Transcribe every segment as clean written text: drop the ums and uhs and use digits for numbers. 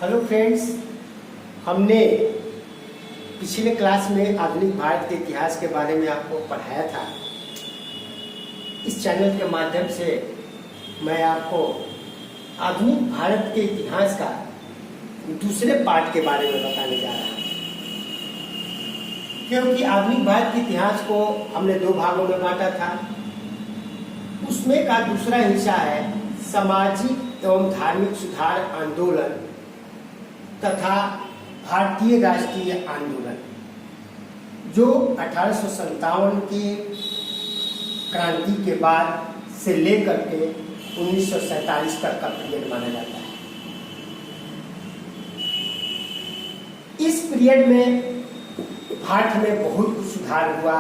Hello friends, हमने पिछले class में आधुनिक भारत के इतिहास के बारे में आपको पढ़ाया था। इस चैनल के माध्यम से मैं आपको आधुनिक भारत के इतिहास का दूसरे पार्ट के बारे में बताने जा रहा हूँ, क्योंकि आधुनिक भारत के इतिहास को हमने दो भागों में बांटा था। उसमें का दूसरा हिस्सा है सामाजिक एवं धार्मिक सुधार आंदोलन तथा भारतीय राष्ट्रीय आंदोलन, जो 1857 की क्रांति के बाद से लेकर के 1947 तक का पीरियड माना जाता है। इस पीरियड में भारत में बहुत कुछ सुधार हुआ,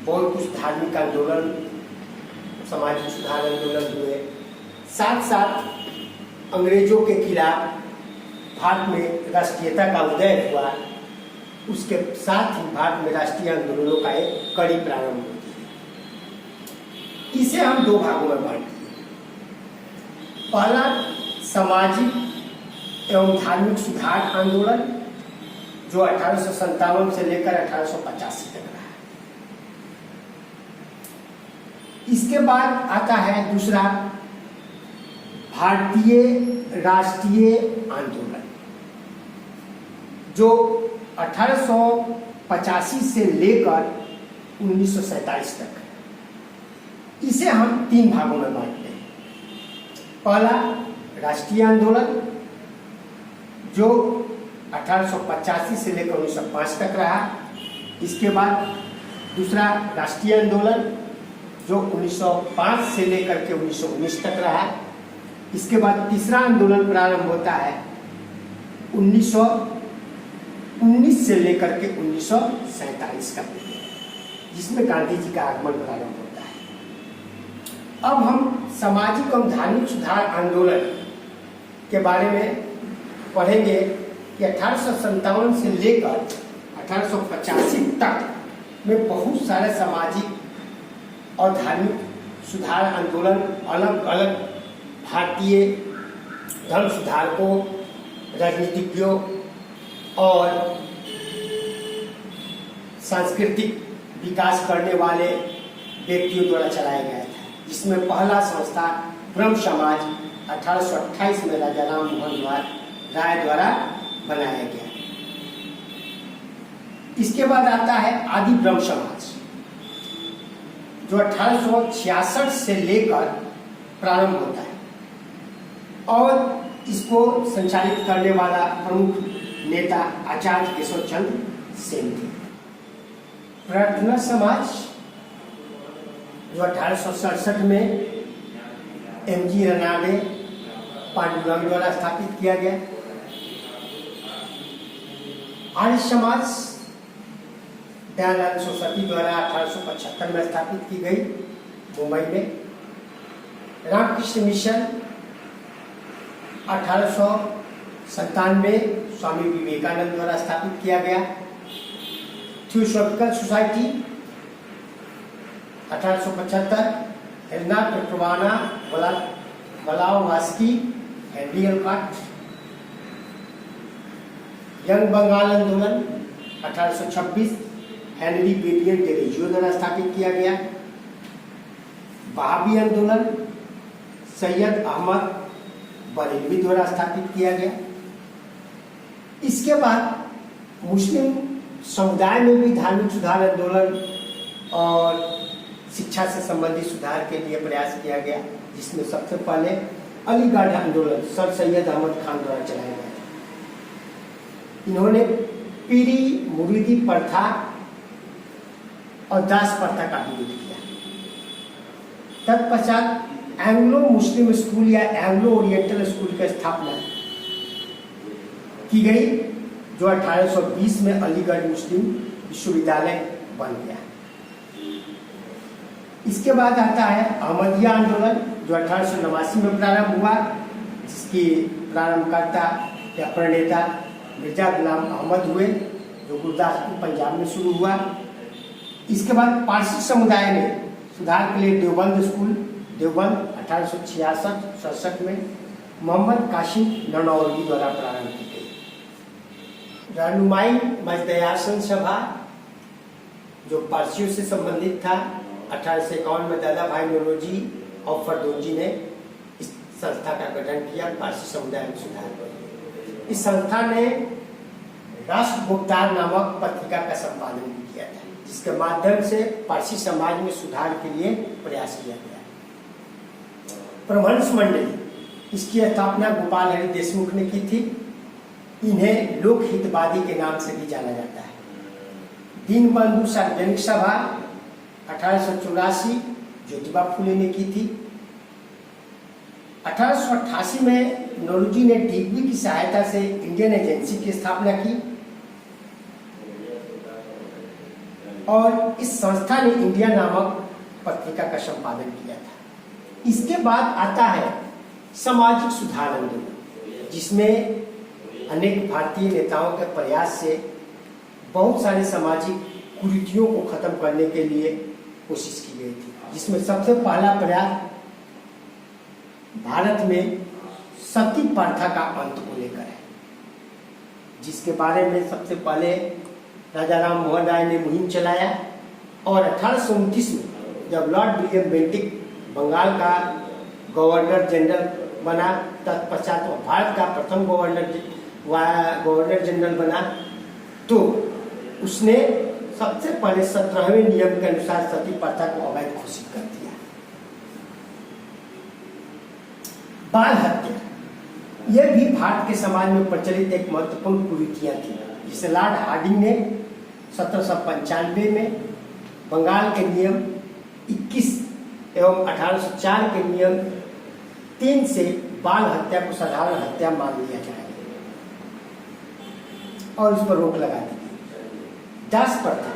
बहुत कुछ धार्मिक आंदोलन, सामाजिक सुधार आंदोलन हुए। साथ साथ अंग्रेजों के खिलाफ भारत में राष्ट्रीयता का उदय हुआ। उसके साथ ही भारत में राष्ट्रीय आंदोलनों का एक कड़ी प्रारंभ होती है। इसे हम दो भागों में बांटते हैं। पहला सामाजिक एवं धार्मिक सुधार आंदोलन, जो 1857 से लेकर 1885 तक रहा। इसके बाद आता है दूसरा भारतीय राष्ट्रीय आंदोलन, जो 1885 से लेकर 1947 तक है। इसे हम तीन भागों में बांटते हैं। पहला राष्ट्रीय आंदोलन, जो 1885 से लेकर 1905 तक रहा। इसके बाद दूसरा राष्ट्रीय आंदोलन, जो 1905 से लेकर के 1919 तक रहा। इसके बाद तीसरा आंदोलन प्रारंभ होता है 1919 से लेकर के 1947 का पीरियड, जिसमें गांधी जी का आगमन प्रारंभ होता है। अब हम सामाजिक और धार्मिक सुधार आंदोलन के बारे में पढ़ेंगे कि 1857 से लेकर 1885 तक में बहुत सारे सामाजिक और धार्मिक सुधार आंदोलन, अलग अलग भारतीय धर्म सुधारकों, राजनीतिज्ञों और सांस्कृतिक विकास करने वाले व्यक्तियों द्वारा चलाया गया था। जिसमें पहला संस्था ब्रह्म समाज 1828 में राजा राम मोहन राय द्वारा बनाया गया। इसके बाद आता है आदि ब्रह्म समाज, जो 1866 से लेकर प्रारंभ होता है और इसको संचालित करने वाला प्रमुख नेता आचार्य केशव चंद्र सेन थे। प्रार्थना समाज, जो 1867 में एम.जी. रनाडे पांडुरंग द्वारा स्थापित किया गया। आर्य समाज दयानंद सरस्वती द्वारा 1875 में स्थापित की गई मुंबई में। रामकृष्ण मिशन 1897 स्वामी विवेकानंद द्वारा स्थापित किया गया। Theosophical Society 1875 Helena Petrovna Blavatsky Henry Olcott. Young Bengal आंदोलन 1826 हेनरी बेबियन टेरेजियो द्वारा स्थापित किया गया। वहाबी आंदोलन सैयद अहमद बरेलवी द्वारा स्थापित किया गया। इसके बाद मुस्लिम समुदाय में भी धार्मिक सुधार आंदोलन और शिक्षा से संबंधित सुधार के लिए प्रयास किया गया, जिसमें सबसे पहले अलीगढ़ आंदोलन सर सैयद अहमद खान द्वारा चलाया गया। इन्होंने पीरी मुरीदी प्रथा और दास प्रथा का विरोध किया। तत्पश्चात एंग्लो मुस्लिम स्कूल या एंग्लो ओरिएंटल स्कूल की स्थापना की गई, जो 1820 में अलीगढ़ मुस्लिम विश्वविद्यालय बन गया। इसके बाद आता है अहमदिया आंदोलन, जो 1889 में प्रारंभ हुआ, जिसकी प्रारंभकर्ता या प्रणेता मिर्जा गुलाम अहमद हुए, जो गुरदासपुर पंजाब में शुरू हुआ। इसके बाद पारसी समुदाय ने सुधार के लिए देवबंद स्कूल, देवबंद 1866-67 में मोहम्मद कासिम ननौरवी द्वारा प्रारंभ की गई। रहनुमाई मजदयासन सभा जो पारसियों से संबंधित था, 1851 में दादा भाई नौरोजी और फरदौजी ने इस संस्था का गठन किया पारसी समुदाय में सुधार पर। इस संस्था ने राष्ट्र गुप्तार नामक पत्रिका का संपादन भी किया था, जिसके माध्यम से पारसी समाज में सुधार के लिए प्रयास किया गया। परमहंस मंडली, इसकी स्थापना गोपाल हरि देशमुख ने की थी। इन्हें लोक हितवादी के नाम से भी जाना जाता है। दीनबंधु सार्वजनिक सभा 1884 ज्योतिबा फुले ने की थी। 1888 में नौरोजी ने डीपी की सहायता से इंडियन एजेंसी की स्थापना की और इस संस्था ने इंडिया नामक पत्रिका का संपादन किया था। इसके बाद आता है सामाजिक सुधार आंदोलन, जिसमें अनेक भारतीय नेताओं के प्रयास से बहुत सारे सामाजिक कुरीतियों को खत्म करने के लिए कोशिश की गई थी, जिसमें सबसे पहला प्रयास भारत में सती प्रथा का अंत को लेकर है, जिसके बारे में सबसे पहले राजा राम मोहन राय ने मुहिम चलाया और 1829 में जब लॉर्ड विलियम बेंटिक बंगाल का गवर्नर जनरल बना, तत्पश्चात वो भारत का प्रथम गवर्नर जनरल बना, तो उसने सबसे पहले 17वें नियम के अनुसार सती प्रथा को अवैध घोषित कर दिया। बाल हत्या, यह भी भारत के समाज में प्रचलित एक महत्वपूर्ण कुरीतियां थी, जिसे लॉर्ड हार्डिंग ने 1795 में बंगाल के नियम 21 एवं 1804 के नियम 3 से बाल हत्या को साधारण हत्या मान लिया जाए और इस पर रोक लगा दी गई। दास प्रथा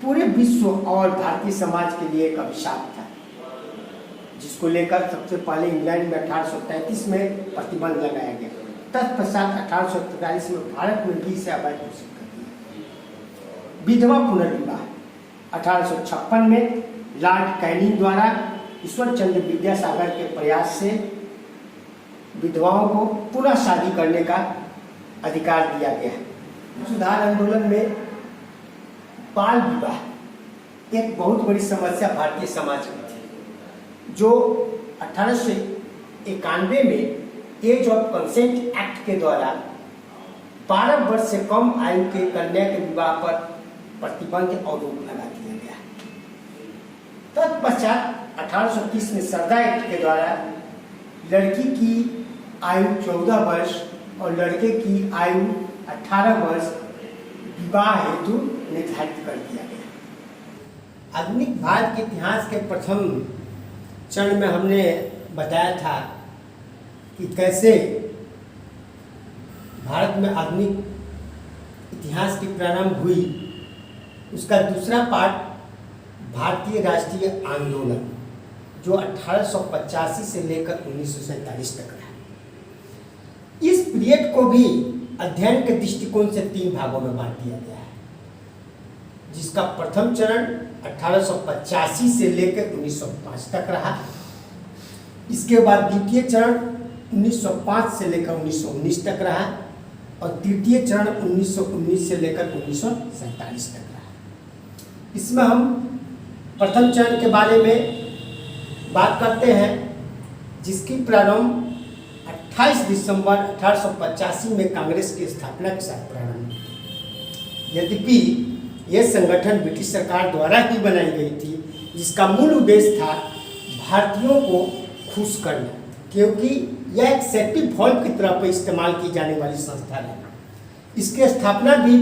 पूरे विश्व और भारतीय समाज के लिए एक अभिशाप था, जिसको लेकर सबसे पहले इंग्लैंड में 1833 में प्रतिबंध लगाया गया। तत्पश्चात 1843 में भारत में भी इसे अवैध घोषित कर दिया। विधवा पुनर्विवाह 1856 में लॉर्ड कैनिंग द्वारा ईश्वर चंद्र विद्यासागर के प्रयास से विधवाओं को पुनः शादी करने का अधिकार दिया गया। सुधार आंदोलन में बाल विवाह एक बहुत बड़ी समस्या भारतीय समाज में थी, जो 1891 में एज ऑफ कंसेंट एक्ट के द्वारा 12 वर्ष से कम आयु के कन्या के विवाह पर प्रतिबंध और रोक लगा दिया गया। तत्पश्चात 1830 में सरदा एक्ट के द्वारा लड़की की आयु 14 वर्ष और लड़के की आयु 18 वर्ष विवाह हेतु निर्धारित कर दिया गया। आधुनिक भारत के इतिहास के प्रथम चरण में हमने बताया था कि कैसे भारत में आधुनिक इतिहास की प्रारंभ हुई। उसका दूसरा पार्ट भारतीय राष्ट्रीय आंदोलन, जो 1885 से लेकर 1947 तक रहा। इस पीरियड को भी अध्ययन के दृष्टिकोण से 3 भागों में बांट दिया गया है, जिसका प्रथम चरण 1885 से लेकर 1905 तक रहा। इसके बाद द्वितीय चरण 1905 से लेकर 1919 तक रहा और तृतीय चरण 1919 से लेकर 1947 तक रहा। इसमें हम प्रथम चरण के बारे में बात करते हैं, जिसकी प्रारंभ 28 दिसंबर 1885 में कांग्रेस की स्थापना के साथ प्रारंभ हुई। यद्यपि यह संगठन ब्रिटिश सरकार द्वारा ही बनाई गई थी, जिसका मूल उद्देश्य था भारतीयों को खुश करना, क्योंकि यह एक सेफ्टी वॉल्व की तरह पर इस्तेमाल की जाने वाली संस्था है। इसकी स्थापना भी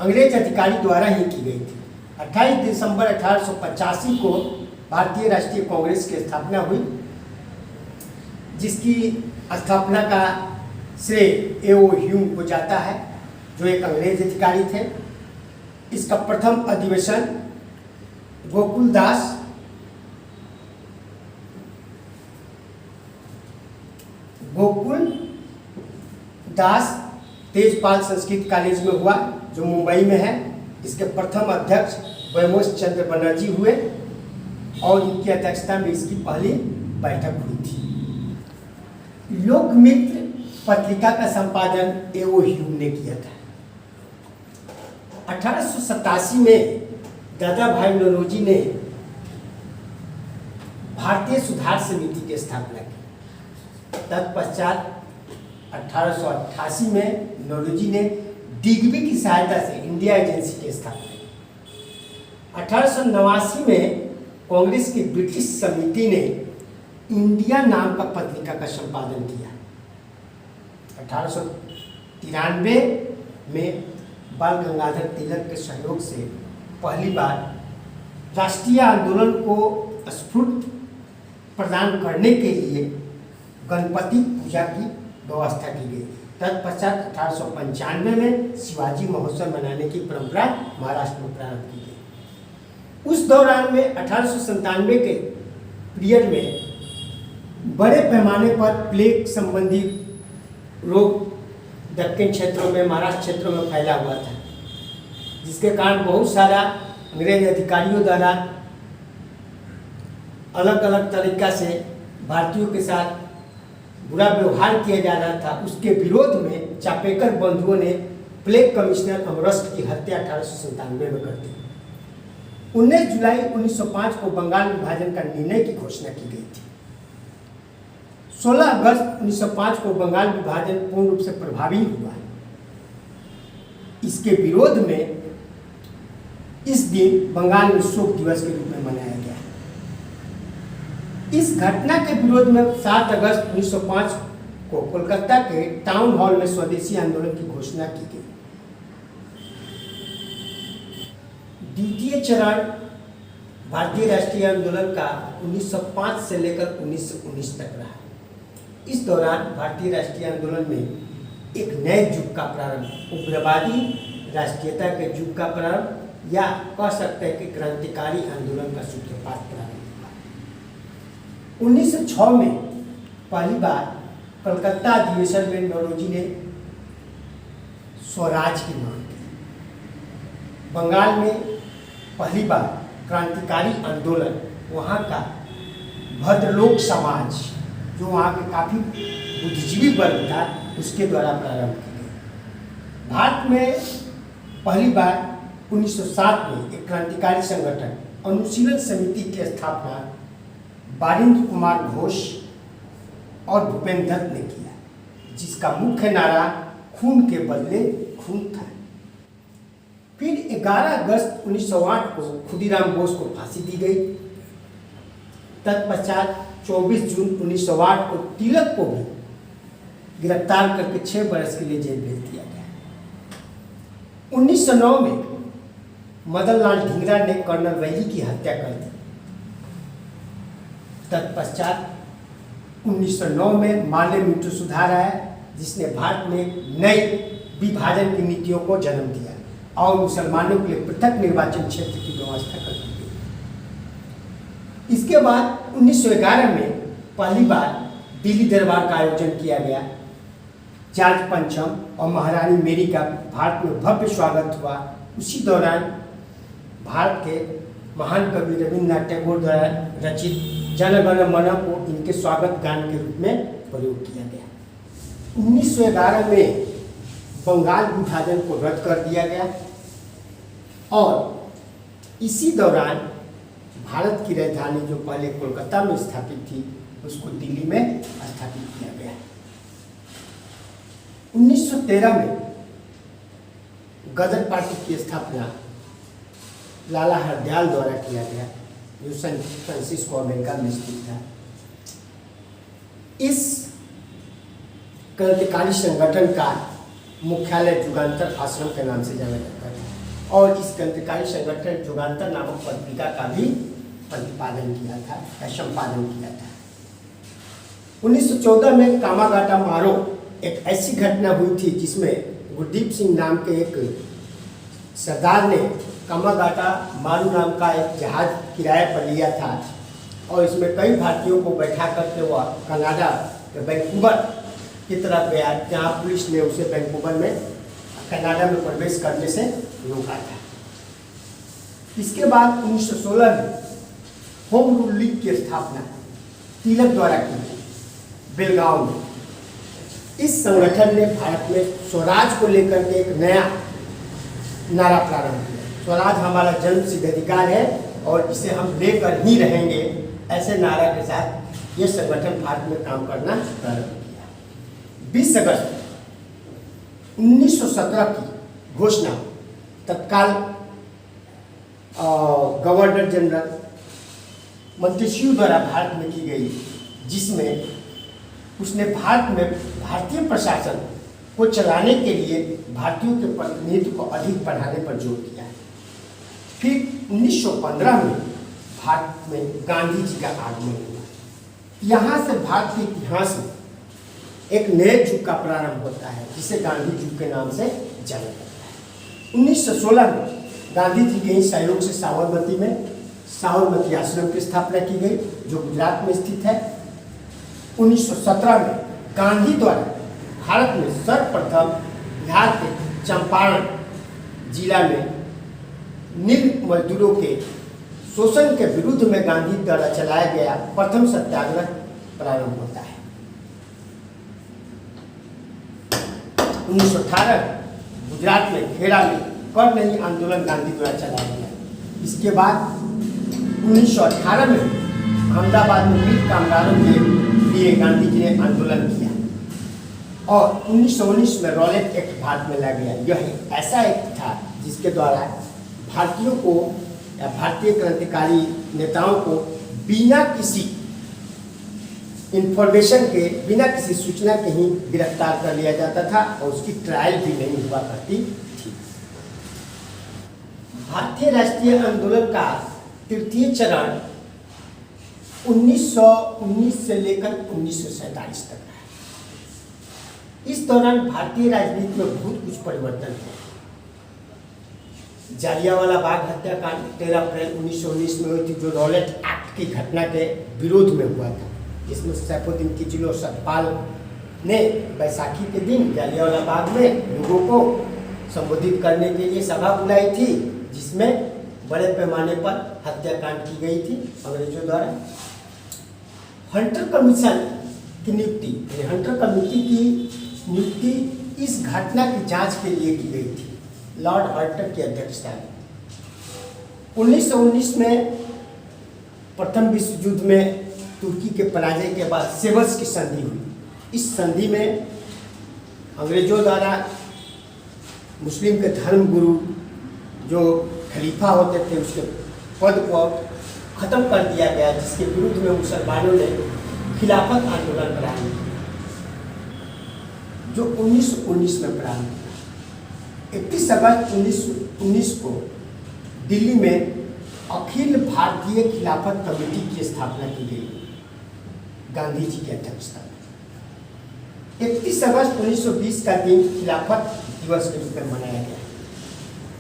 अंग्रेज अधिकारी द्वारा ही की गई थी। 28 दिसंबर 1885 को भारतीय राष्ट्रीय कांग्रेस की स्थापना हुई, जिसकी स्थापना का श्रेय ए.ओ. ह्यूम को जाता है, जो एक अंग्रेज अधिकारी थे। इसका प्रथम अधिवेशन गोकुल दास तेजपाल संस्कृत कॉलेज में हुआ, जो मुंबई में है। इसके प्रथम अध्यक्ष वैमोश चंद्र बनर्जी हुए और इनकी अध्यक्षता में इसकी पहली बैठक हुई थी। लोकमित्र पत्रिका का संपादन एओ ह्यूम ने किया था। 1887 में दादा भाई नौरोजी ने भारतीय सुधार समिति की स्थापना की। तत्पश्चात 1888 में नौरोजी ने डिग्बी की सहायता से इंडिया एजेंसी की स्थापना की। 1889 में कांग्रेस की ब्रिटिश समिति ने इंडिया नाम का पत्रिका का संपादन किया। 1893 में बाल गंगाधर तिलक के सहयोग से पहली बार राष्ट्रीय आंदोलन को स्फूर्ति प्रदान करने के लिए गणपति पूजा की व्यवस्था की गई। तत्पश्चात 1895 में शिवाजी महोत्सव मनाने की परंपरा महाराष्ट्र में प्रारंभ की गई। उस दौरान में 1897 के पीरियड में बड़े पैमाने पर प्लेग संबंधी रोग दक्षिण क्षेत्रों में, महाराष्ट्र क्षेत्रों में फैला हुआ था, जिसके कारण बहुत सारा अंग्रेज अधिकारियों द्वारा अलग अलग तरीका से भारतीयों के साथ बुरा व्यवहार किया जा रहा था। उसके विरोध में चापेकर बंधुओं ने प्लेग कमिश्नर अमरस्ट की हत्या 1897 में कर दी। 19 जुलाई 1905 को बंगाल विभाजन का निर्णय की घोषणा की गई थी। 16 अगस्त 1905 को बंगाल विभाजन पूर्ण रूप से प्रभावी हुआ। इसके विरोध में इस दिन बंगाल में शोक दिवस के रूप में मनाया गया। इस घटना के विरोध में 7 अगस्त 1905 को कोलकाता के टाउन हॉल में स्वदेशी आंदोलन की घोषणा की गई। द्वितीय चरण भारतीय राष्ट्रीय आंदोलन का 1905 से लेकर 1919 तक रहा। इस दौरान भारतीय राष्ट्रीय आंदोलन में एक नए युग का प्रारंभ, उग्रवादी राष्ट्रीयता के युग का प्रारंभ, या कह सकते हैं कि क्रांतिकारी आंदोलन का सूत्रपात प्रारंभ हुआ। 1906 में पहली बार कलकत्ता अधिवेशन में नौरोजी ने स्वराज की मांग की। बंगाल में पहली बार क्रांतिकारी आंदोलन वहाँ का भद्रलोक समाज, जो वहाँ के काफ़ी बुद्धिजीवी वर्ग था, उसके द्वारा प्रारंभ की गई। भारत में पहली बार 1907 में एक क्रांतिकारी संगठन अनुशीलन समिति की स्थापना बारिंद्र कुमार घोष और भूपेंद्र दत्त ने किया, जिसका मुख्य नारा खून के बदले खून था। फिर 11 अगस्त 1908 को खुदीराम बोस को फांसी दी गई। तत्पश्चात 24 जून 1908 को तिलक को भी गिरफ्तार करके 6 बरस के लिए जेल भेज दिया गया। 1909 में मदनलाल ढींगरा ने कर्नल वैली की हत्या कर दी। तत्पश्चात 1909 में माले मिंटो सुधार आया, जिसने भारत में नई विभाजन की नीतियों को जन्म दिया और मुसलमानों के लिए पृथक निर्वाचन क्षेत्र की व्यवस्था कर दी गई। इसके बाद 1911 में पहली बार दिल्ली दरबार का आयोजन किया गया। जॉर्ज पंचम और महारानी मेरी का भारत में भव्य स्वागत हुआ। उसी दौरान भारत के महान कवि रविन्द्रनाथ टैगोर द्वारा रचित जन गण मन को इनके स्वागत गान के रूप में प्रयोग किया गया। 1911 में बंगाल विभाजन को रद्द कर दिया गया और इसी दौरान भारत की राजधानी, जो पहले कोलकाता में स्थापित थी, उसको दिल्ली में स्थापित किया गया। 1913 में गदर पार्टी की स्थापना लाला हरदयाल द्वारा किया गया, जो सैन फ्रांसिस्को अमेरिका में स्थित था। इस क्रांतिकारी संगठन का मुख्यालय जुगान्तर आश्रम के नाम से जाना जाता है और इस क्रांतिकारी संगठन जुगान्तर नामक पत्रिका का भी प्रतिपादन किया था या संपादन किया था। 1914 में कामागाटा मारो एक ऐसी घटना हुई थी जिसमें गुरदीप सिंह नाम के एक सरदार ने कामागाटा मारू नाम का एक जहाज किराए पर लिया था और इसमें कई भारतीयों को बैठा करके वह कनाडा के वैंकूवर की तरफ गया, जहाँ पुलिस ने उसे वैंकूवर में कनाडा में प्रवेश करने से रोका था। इसके बाद 1916 में होम रूल लीग की स्थापना तिलक द्वारा की गई बेलगांव में। इस संगठन ने भारत में स्वराज को लेकर के एक नया नारा प्रारंभ किया। स्वराज हमारा जन्म सिद्ध अधिकार है और इसे हम लेकर ही रहेंगे, ऐसे नारा के साथ ये संगठन भारत में काम करना प्रारंभ किया। 20 अगस्त 1917 की घोषणा तत्काल गवर्नर जनरल मोंटेस्क्यू द्वारा भारत में की गई, जिसमें उसने भारत में भारतीय प्रशासन को चलाने के लिए भारतीयों के प्रतिनिधित्व को अधिक बढ़ाने पर जोर दिया। फिर 1915 में भारत में गांधी जी का आगमन हुआ। यहाँ से भारत के इतिहास में एक नए युग का प्रारंभ होता है, जिसे गांधी युग के नाम से जाना जाता है। 1916 में गांधी जी के सहयोग से साबरमती में साबरमती आश्रम की स्थापना की गई, जो गुजरात में स्थित है। 1917 में गांधी द्वारा भारत में सर्वप्रथम बिहार के चंपारण जिला में नील मजदूरों के शोषण के विरुद्ध में गांधी द्वारा चलाया गया प्रथम सत्याग्रह प्रारंभ होता है। 1918 गुजरात में खेड़ा में कर नहीं आंदोलन गांधी द्वारा चलाया गया। इसके बाद 1918 में अहमदाबाद में मिल कामगारों के लिए गांधी जी ने आंदोलन किया और 1919 में रॉलेट एक्ट भारत में ला गया। यह ऐसा एक्ट था जिसके द्वारा भारतीयों को या भारतीय क्रांतिकारी नेताओं को बिना किसी इंफॉर्मेशन के, बिना किसी सूचना के ही गिरफ्तार कर लिया जाता था और उसकी ट्रायल भी नहीं हुआ करती थी। भारतीय राष्ट्रीय आंदोलन का तृतीय चरण 1919 से लेकर 1947 तक रहा। इस दौरान भारतीय राजनीति में बहुत कुछ परिवर्तन हुआ। जालियांवाला बाग हत्याकांड 13 अप्रैल 1919 में हुई थी, जो रॉलेट एक्ट की घटना के विरोध में हुआ था, जिसमें सैफुद्दीन किचलू और सतपाल ने बैसाखी के दिन जालियांवाला बाग में लोगों को संबोधित करने के लिए सभा बुलाई थी, जिसमें बड़े पैमाने पर हत्याकांड की गई थी अंग्रेजों द्वारा। हंटर कमीशन की नियुक्ति, हंटर कमेटी की नियुक्ति इस घटना की जांच के लिए की गई थी, लॉर्ड हंटर की अध्यक्षता में। 1919 में प्रथम विश्व युद्ध में तुर्की के पराजय के बाद सेवर्स की संधि हुई। इस संधि में अंग्रेजों द्वारा मुस्लिम के धर्म गुरु जो खलीफा होते थे उसके पद को खत्म कर दिया गया, जिसके विरुद्ध में मुसलमानों ने खिलाफत आंदोलन प्रारंभ किया, जो 1919 में प्रारंभ हुआ। 31 अगस्त 1919 को दिल्ली में अखिल भारतीय खिलाफत कमेटी की स्थापना की गई गांधी जी की अध्यक्षता में। 31 अगस्त 1920 का दिन खिलाफत दिवस के रूप में मनाया गया।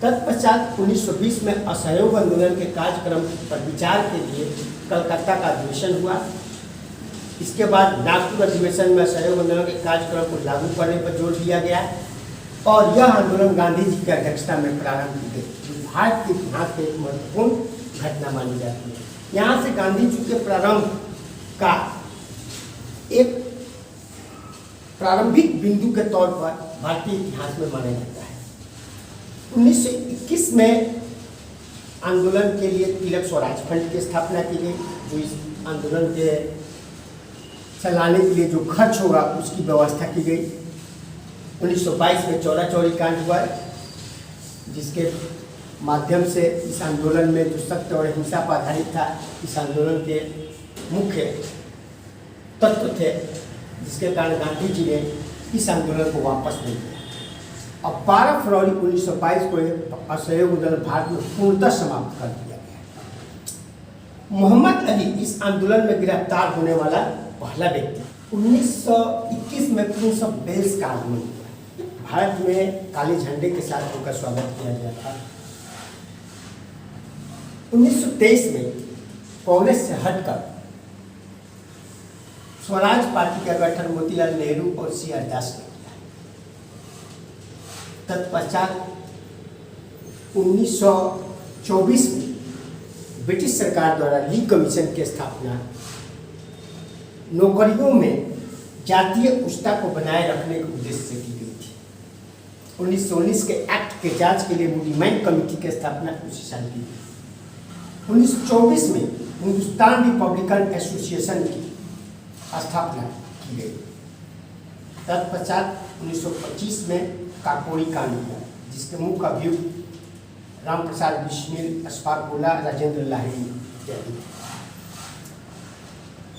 तत्पश्चात 1920 में असहयोग आंदोलन के कार्यक्रम पर विचार के लिए कलकत्ता का अधिवेशन हुआ। इसके बाद नागपुर अधिवेशन में असहयोग आंदोलन के कार्यक्रम को लागू करने पर जोर दिया गया और यह आंदोलन गांधी जी की अध्यक्षता में प्रारंभ की गई, जो भारत के इतिहास में एक महत्वपूर्ण घटना मानी जाती है। यहाँ से गांधी जी के प्रारंभ का एक प्रारंभिक बिंदु के तौर पर भारतीय इतिहास में माना जाता है। 1921 में आंदोलन के लिए तिलक स्वराज फंड की स्थापना की गई, जो इस आंदोलन के चलाने के लिए जो खर्च होगा उसकी व्यवस्था की गई। 1922 में चौरा चौरी कांड हुआ, जिसके माध्यम से इस आंदोलन में जो सत्य और हिंसा पर आधारित था, इस आंदोलन के मुख्य तत्व थे, जिसके कारण गांधी जी ने इस आंदोलन को वापस ले लिया। अब 12 फरवरी 1922 को असहयोग आंदोलन भारत में पूर्णतः समाप्त कर दिया गया। मोहम्मद अली इस आंदोलन में गिरफ्तार होने वाला पहला व्यक्ति। 1921 में प्रिंस ऑफ वेल्स का आगमन हुआ। भारत में काले झंडे के साथ उनका स्वागत किया गया था। 1923 में कांग्रेस से हटकर स्वराज पार्टी का गठन मोतीलाल नेहरू और सी.आर. दास ने किया। तत्पश्चात 1924 में ब्रिटिश सरकार द्वारा ली कमीशन की स्थापना, नौकरियों में जातीय उष्णता को बनाए रखने के उद्देश्य से की गई थी। 1919 के एक्ट के जांच के लिए मूडीमैन कमेटी की स्थापना उसी साल की गई। 1924 में हिंदुस्तान रिपब्लिकन एसोसिएशन की स्थापना की गई। तत्पश्चात 1925 में काकोरी कांड हुआ, जिसके मुख्य अभियुक्त राम प्रसाद बिस्मिल, अशफाक उल्लाह, राजेंद्र लाहिड़ी इत्यादि।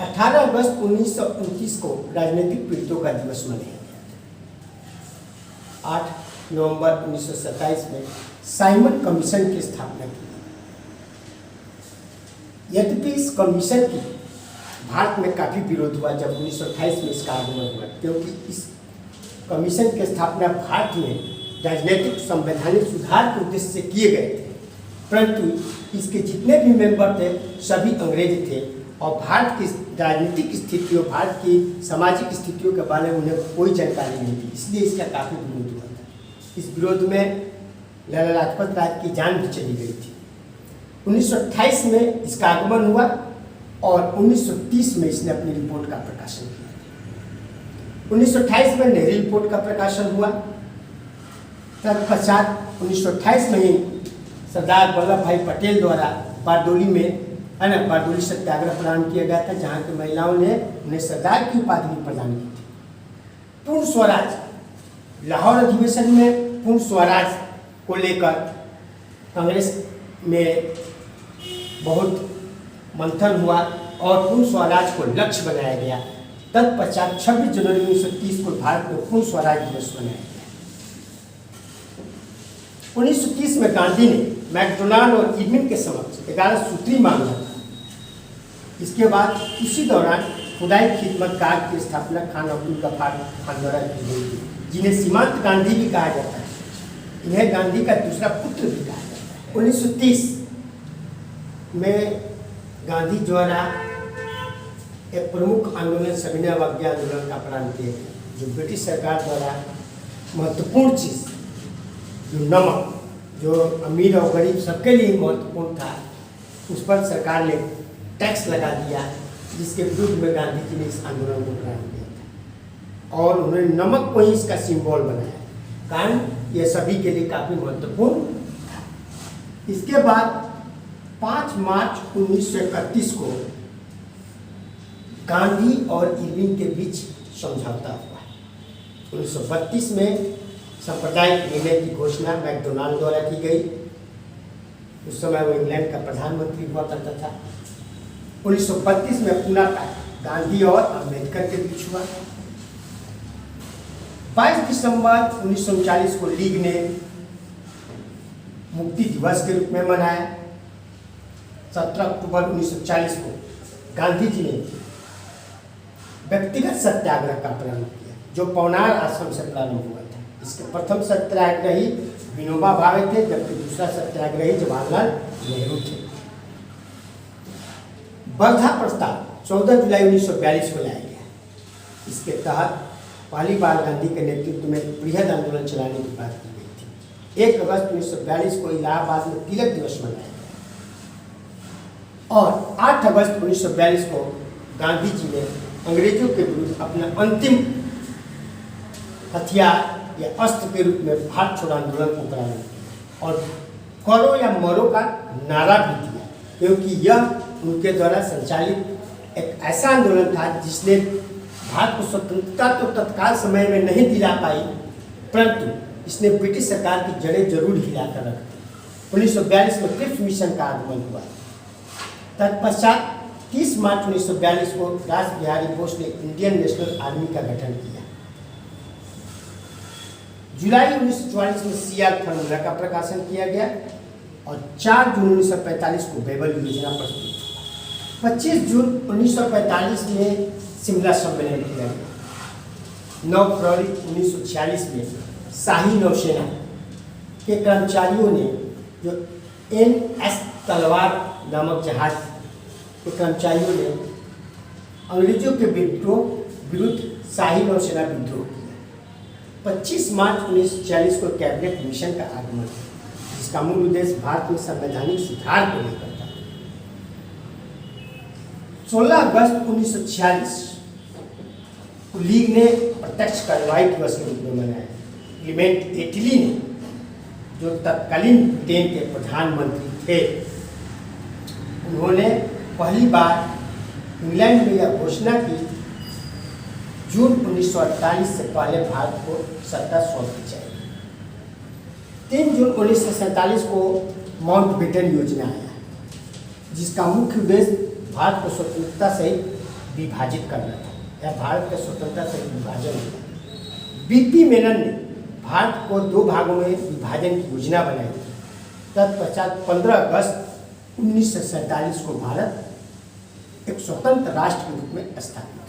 18 अगस्त 1929 को राजनीतिक पीड़ितों का दिवस मनाया गया था। 8 नवंबर 1927 में साइमन कमीशन की स्थापना की गई। यद्यपि इस कमीशन की भारत में काफी विरोध हुआ जब 1928 में इसका आगमन हुआ, क्योंकि इस कमीशन की स्थापना भारत में राजनीतिक संवैधानिक सुधार के उद्देश्य से किए गए थे, परंतु इसके जितने भी मेंबर थे सभी अंग्रेज थे और भारत की राजनीतिक स्थितियों, भारत की सामाजिक स्थितियों के बारे में उन्हें कोई जानकारी नहीं थी, इसलिए इसका काफ़ी विरोध हुआ था। इस विरोध में लाला लाजपत राय की जान भी चली गई थी। 1928 में इसका आगमन हुआ और 1930 में इसने अपनी रिपोर्ट का प्रकाशन किया। 1928 में नेहरू रिपोर्ट का प्रकाशन हुआ। तत्पश्चात 1928 में ही सरदार वल्लभ भाई पटेल द्वारा बारडोली में बारडोली सत्याग्रह प्रारंभ किया गया था, जहाँ की महिलाओं ने उन्हें सरदार की उपाधि भी प्रदान की थी। पूर्ण स्वराज, लाहौर अधिवेशन में पूर्ण स्वराज को लेकर कांग्रेस में बहुत मंथन हुआ और पूर्ण स्वराज को लक्ष्य बनाया गया। तत्पश्चात 26 जनवरी 1930 को भारत में पूर्ण स्वराज दिवस मनाया गया। 1930 में गांधी ने मैकडोनाल्ड और इरविन के समक्ष 11 सूत्री मांगा था। इसके बाद उसी दौरान खुदाई खिदमतगार की स्थापना खान अब्दुल गफ्फार खान द्वारा की गई थी, जिन्हें सीमांत गांधी भी कहा जाता है। इन्हें गांधी का दूसरा पुत्र भी कहा जाता है। 1930 में गांधी द्वारा एक प्रमुख आंदोलन सविनय अवज्ञा आंदोलन का प्रारंभ किया गया, जो ब्रिटिश सरकार द्वारा महत्वपूर्ण चीज़ जो नमक, जो अमीर और गरीब सबके लिए महत्वपूर्ण था, उस पर सरकार ने टैक्स लगा दिया, जिसके विरुद्ध में गांधी जी ने इस आंदोलन को प्रारंभ किया था और उन्होंने नमक को ही इसका सिंबल बनाया, कारण यह सभी के लिए काफ़ी महत्वपूर्ण था। इसके बाद 5 मार्च 1931 को गांधी और इरविन के बीच समझौता हुआ। 1932 में सांप्रदायिक विलय की घोषणा मैकडोनाल्ड द्वारा की गई। उस समय वो इंग्लैंड का प्रधानमंत्री हुआ करता था। 1932 में पुनः गांधी और अम्बेडकर के बीच हुआ। 22 दिसंबर 1939 को लीग ने मुक्ति दिवस के रूप में मनाया। 17 अक्टूबर 1940 को गांधी जी ने व्यक्तिगत सत्याग्रह का प्रारंभ किया, जो पवनार आश्रम से प्रारंभ हुआ था। इसके प्रथम सत्याग्रही विनोबा भावे थे, जबकि दूसरा सत्याग्रही जवाहरलाल नेहरू थे। वर्धा प्रस्ताव 14 जुलाई 1942 को लाया गया। इसके तहत पहली बार गांधी के नेतृत्व में बृहद आंदोलन चलाने की बात की गई थी। 1 अगस्त 1942 को इलाहाबाद में तिलक दिवस मनाया गया और 8 अगस्त 1942 को गांधी जी ने अंग्रेजों के विरुद्ध अपना अंतिम हथियार या अस्त्र के रूप में भारत छोड़ो आंदोलन को प्रारंभ किया और करो या मरो का नारा भी दिया, क्योंकि यह उनके द्वारा संचालित एक ऐसा आंदोलन था जिसने भारत को स्वतंत्रता तो तत्काल समय में नहीं दिला पाई, परंतु इसने ब्रिटिश सरकार की जड़ें जरूर हिलाकर रख दी। 1942 में क्रिप्स मिशन का आगमन हुआ। तत्पश्चात 30 मार्च 1942 को रास बिहारी बोस ने इंडियन नेशनल आर्मी का गठन किया। जुलाई 1944 में सीआर फॉर्मूला का प्रकाशन किया गया और 4 जून 1945 को बेबल योजना प्रस्तुत हुआ। 25 जून 1945 में शिमला सम्मेलन किया गया। 9 फरवरी 1946 में शाही नौसेना के कर्मचारियों ने जो NS तलवार नामक जहाज के कर्मचारियों ने अंग्रेजों के विरुद्ध शाही नौसेना विद्रोह किया। 25 मार्च 1946 को कैबिनेट मिशन का आगमन हुआ, जिसका मूल उद्देश्य भारत में संवैधानिक सुधार को लेकर था। 16 अगस्त 1946 लीग ने प्रत्यक्ष कार्रवाई दिवस के रूप में मनाया। क्लीमेंट एटली ने, जो तत्कालीन ब्रिटेन के प्रधानमंत्री थे, उन्होंने पहली बार इंग्लैंड में यह घोषणा की जून 1948 से पहले भारत को सत्ता सौंपनी चाहिए। 3 जून 1947 को माउंटबेटन योजना आया, जिसका मुख्य उद्देश्य भारत को स्वतंत्रता से विभाजित करना था, या भारत का स्वतंत्रता से विभाजन हुआ। बीपी मेनन ने भारत को 2 भागों में विभाजन की योजना बनाई। तत्पश्चात 15 अगस्त 1947 को भारत एक स्वतंत्र राष्ट्र के रूप में स्थापित